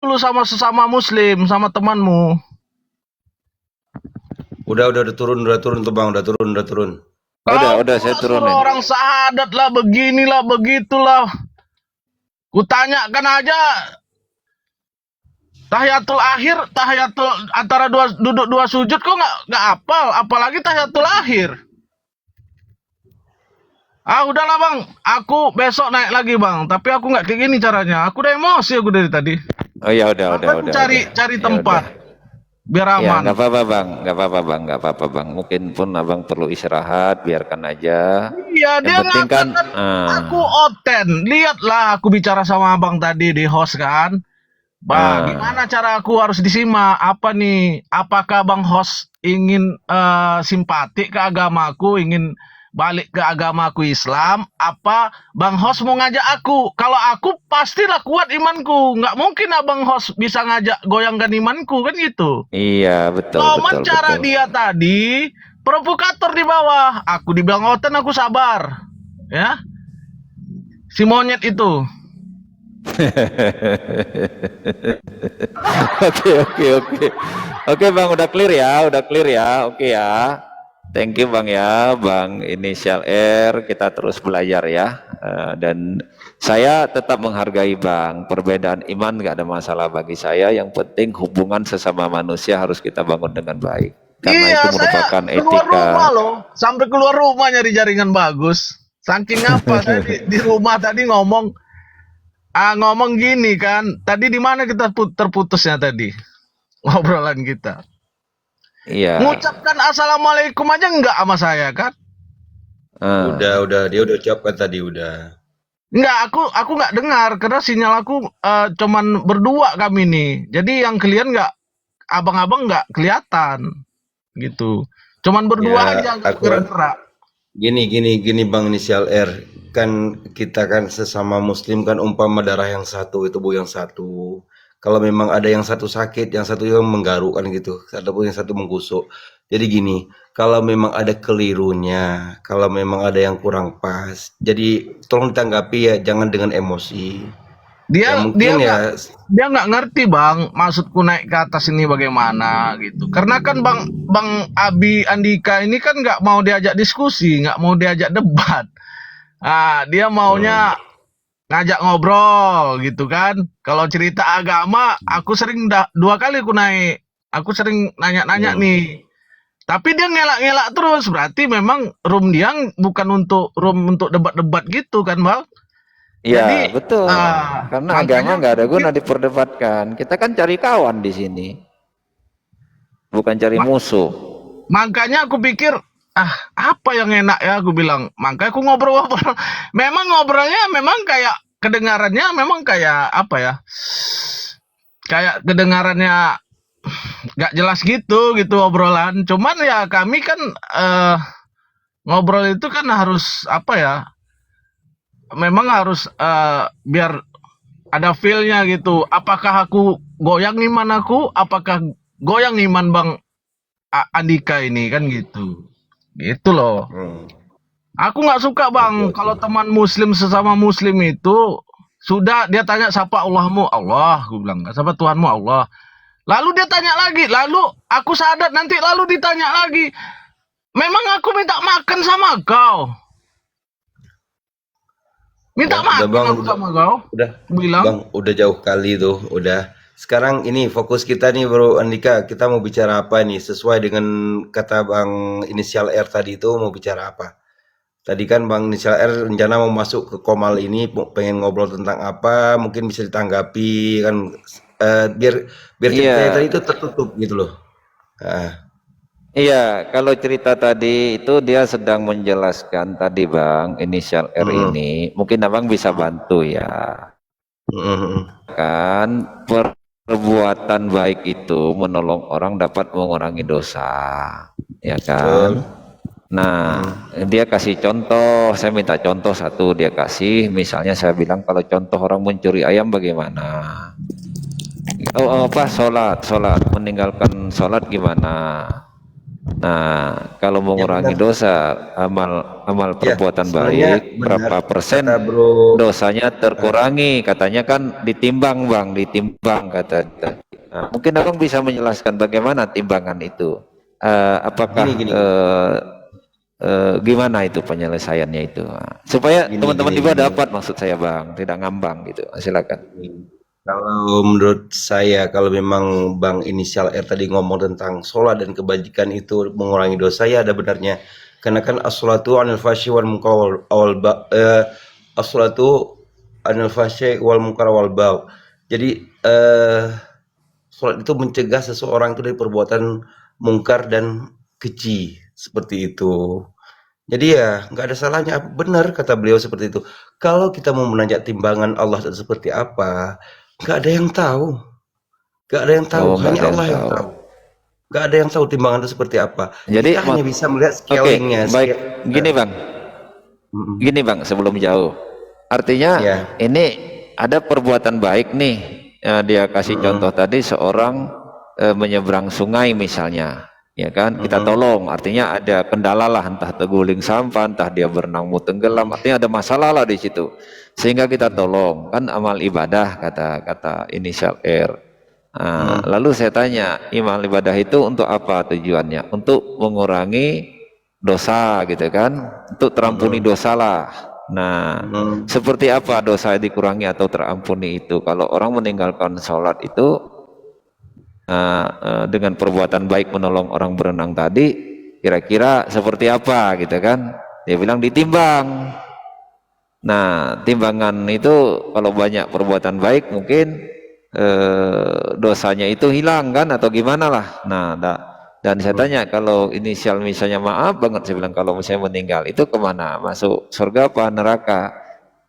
dulu sama sesama muslim, sama temanmu. Udah turun tuh Bang, udah turun. Kau Udah saya pula suruh turunin. orang syahadat lah, beginilah, begitulah. Kutanyakan aja tahiyatul antara duduk dua sujud kok nggak hafal, apalagi tahiyatul akhir. Ah udahlah bang, aku besok naik lagi bang. Tapi aku nggak kayak gini caranya. Aku udah emosi aku dari tadi. Oh ya udah. Aku cari Ya tempat udah. biar Ya aman. nggak apa-apa bang, nggak apa-apa bang. Mungkin pun abang perlu istirahat, biarkan aja. Iya Yang dia penting kan, ngatakan aku oten. Lihatlah aku bicara sama abang tadi di host kan. Bang, gimana cara aku harus disimak? Apa nih? Apakah Bang Host ingin simpatik ke agamaku, ingin balik ke agamaku Islam? Apa Bang Host mau ngajak aku? Kalau aku pastilah kuat imanku. Nggak mungkin Abang Host bisa ngajak goyangkan imanku kan gitu. iya betul Cuman cara betul. dia tadi provokator di bawah. Aku dibilang oten, aku sabar. Ya, si monyet itu. Oke. Oke bang, udah clear ya. Oke ya. Thank you bang ya, bang Inisial R. Kita terus belajar ya. Dan saya tetap menghargai bang. Perbedaan iman nggak ada masalah bagi saya. Yang penting hubungan sesama manusia harus kita bangun dengan baik. Karena Iya, itu saya merupakan keluar rumah etika. loh. Sampai keluar rumah nyari jaringan bagus. Saking apa? Saya di rumah tadi ngomong gini kan. Tadi di mana kita terputusnya tadi? Ngobrolan kita. Iya. Ngucapkan assalamualaikum aja enggak sama saya kan? Udah, dia udah ucapkan tadi udah. Enggak, aku enggak dengar karena sinyal aku cuman berdua kami nih. Jadi yang kalian enggak, abang-abang enggak kelihatan gitu. Cuman berdua Ya, aja enggak gerak-gerak. gini Bang Inisial R. Kan kita kan sesama muslim kan umpama darah yang satu itu bu yang satu. Kalau memang ada yang satu sakit, yang satu yang menggaruk kan gitu. Ataupun yang satu menggusuk. Jadi gini, kalau memang ada kelirunya, kalau memang ada yang kurang pas, jadi tolong ditanggapi ya, jangan dengan emosi. Ya Dia dia mungkin nggak ya, dia nggak ngerti bang maksudku naik ke atas ini bagaimana gitu. Karena kan bang Abi Andika ini kan nggak mau diajak diskusi, nggak mau diajak debat. Ah dia maunya hmm, ngajak ngobrol gitu kan. Kalau cerita agama, aku sering dua kali aku naik. Aku sering nanya-nanya hmm, nih. Tapi dia ngelak-ngelak terus. Berarti memang room dia bukan untuk room untuk debat-debat gitu kan bang. Iya, Jadi betul. Karena agama makanya nggak aku ada pikir guna diperdebatkan. Kita kan cari kawan di sini, bukan cari musuh. makanya aku pikir apa yang enak ya aku bilang. Makanya aku ngobrol-ngobrol. Memang ngobrolnya memang kayak kedengarannya memang kayak apa ya? Kayak kedengarannya nggak jelas gitu obrolan. Cuman ya kami kan ngobrol itu kan harus apa ya? Memang harus biar ada feel-nya gitu. Apakah aku goyang iman aku? Apakah goyang iman Bang Andika ini kan gitu. Gitu loh. hmm. Aku nggak suka bang Oke. kalau teman muslim sesama muslim itu sudah dia tanya siapa Allahmu Allah, gue bilang siapa Tuhanmu Allah. Lalu dia tanya lagi, lalu aku sadar nanti lalu ditanya lagi, memang aku minta makan sama kau, minta Udah makan Bang, aku sama kau, udah aku bilang. Bang, udah jauh kali tuh, udah. Sekarang ini fokus kita nih Bro Andika, kita mau bicara apa nih? Sesuai dengan kata Bang Inisial R tadi itu mau bicara apa? Tadi kan Bang Inisial R rencana mau masuk ke Komal ini, pengen ngobrol tentang apa? Mungkin bisa ditanggapi kan, biar biar ceritanya tadi Iya, itu tertutup gitu loh. Ah, iya. Kalau cerita tadi itu dia sedang menjelaskan tadi bang, inisial R mm, ini, mungkin abang bisa bantu ya. mm. Kan perbuatan baik itu menolong orang dapat mengurangi dosa, ya Betul. kan? Nah, Mm, dia kasih contoh, saya minta contoh satu, dia kasih, misalnya saya bilang kalau contoh orang mencuri ayam bagaimana? Oh, apa sholat, meninggalkan sholat gimana? Nah, kalau Ya mengurangi benar. dosa, amal Ya, perbuatan sebenarnya baik, benar berapa persen kata Bro. dosanya eh, terkurangi? Katanya kan ditimbang, Bang, ditimbang kata. Nah, mungkin Abang bisa menjelaskan bagaimana timbangan itu? Apakah gini gini gimana itu penyelesaiannya itu? Nah, supaya gini teman-teman gini juga gini. dapat maksud saya, Bang, tidak ngambang gitu. Silakan. Kalau menurut saya, kalau memang Bang inisial R tadi ngomong tentang sholat dan kebajikan itu mengurangi dosa, ya ada benarnya. Karena kan as-sholatu anil fasyi wal munkar as-sholatu anil fasyi wal munkar wal bau. Jadi sholat itu mencegah seseorang itu dari perbuatan mungkar dan keji seperti itu. Jadi ya nggak ada salahnya, benar kata beliau seperti itu. Kalau kita mau menanjak timbangan Allah itu seperti apa, nggak ada yang tahu, nggak ada yang tahu, Oh, nggak hanya ada yang Allah yang tahu. tahu. Nggak ada yang tahu timbangan itu seperti apa. Jadi, Kita hanya bisa melihat oke, scalingnya, baik. Gini, Bang. mm-mm. Gini Bang, sebelum jauh. Artinya Ya, ini ada perbuatan baik nih. Dia kasih mm-mm, contoh tadi seorang menyeberang sungai misalnya. Ya kan, kita mm-mm, tolong. Artinya ada kendala lah, entah terguling sampah, entah dia berenang mau tenggelam. mm-mm, Artinya ada masalah lah di situ. Sehingga kita tolong. Kan amal ibadah kata kata inisial R. Nah, mm-mm, lalu saya tanya, amal ibadah itu untuk apa tujuannya? Untuk mengurangi dosa gitu kan, untuk terampuni mm-mm, dosa lah. Nah, mm-mm. seperti apa dosa yang dikurangi atau terampuni itu? Kalau orang meninggalkan sholat itu dengan perbuatan baik menolong orang berenang tadi, kira-kira seperti apa gitu kan? Dia bilang ditimbang. Nah, timbangan itu kalau banyak perbuatan baik mungkin dosanya itu hilang kan atau gimana lah. Nah, dan saya tanya kalau inisial misalnya maaf banget saya bilang kalau misalnya meninggal itu kemana? Masuk surga apa neraka?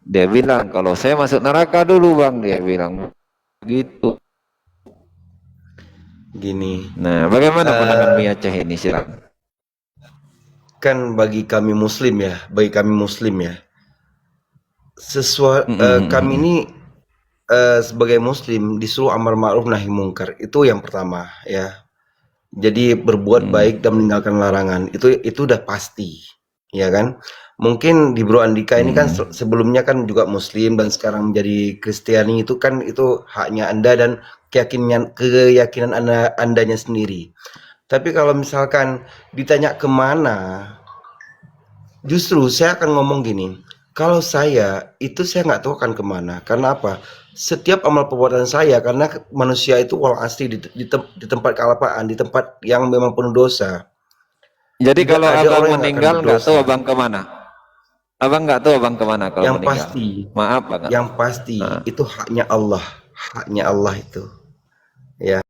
Dia bilang kalau saya masuk neraka dulu bang, dia bilang gitu. Gini, Nah, bagaimana pandangan eh, Mia Aceh ini silakan. kan bagi kami Muslim ya, bagi kami Muslim ya, kami ini sebagai Muslim disuruh amar ma'ruf nahi mungkar itu yang pertama ya. Jadi berbuat baik dan meninggalkan larangan itu udah pasti, ya kan? Mungkin di Bro Andika ini kan sebelumnya kan juga Muslim dan sekarang menjadi Kristiani itu kan itu haknya Anda dan keyakinan Andanya sendiri. Tapi kalau misalkan ditanya kemana, justru saya akan ngomong gini, kalau saya itu saya nggak tahu akan kemana. Karena apa? Setiap amal perbuatan saya, karena manusia itu walau asli di tempat kelapaan, di tempat yang memang penuh dosa. Jadi Tidak kalau ada abang orang yang nggak akan meninggal nggak tahu berdosa. abang kemana? Abang nggak tahu abang kemana kalau Yang meninggal. pasti, Maaf banget. yang pasti Nah, itu haknya Allah itu. Ya.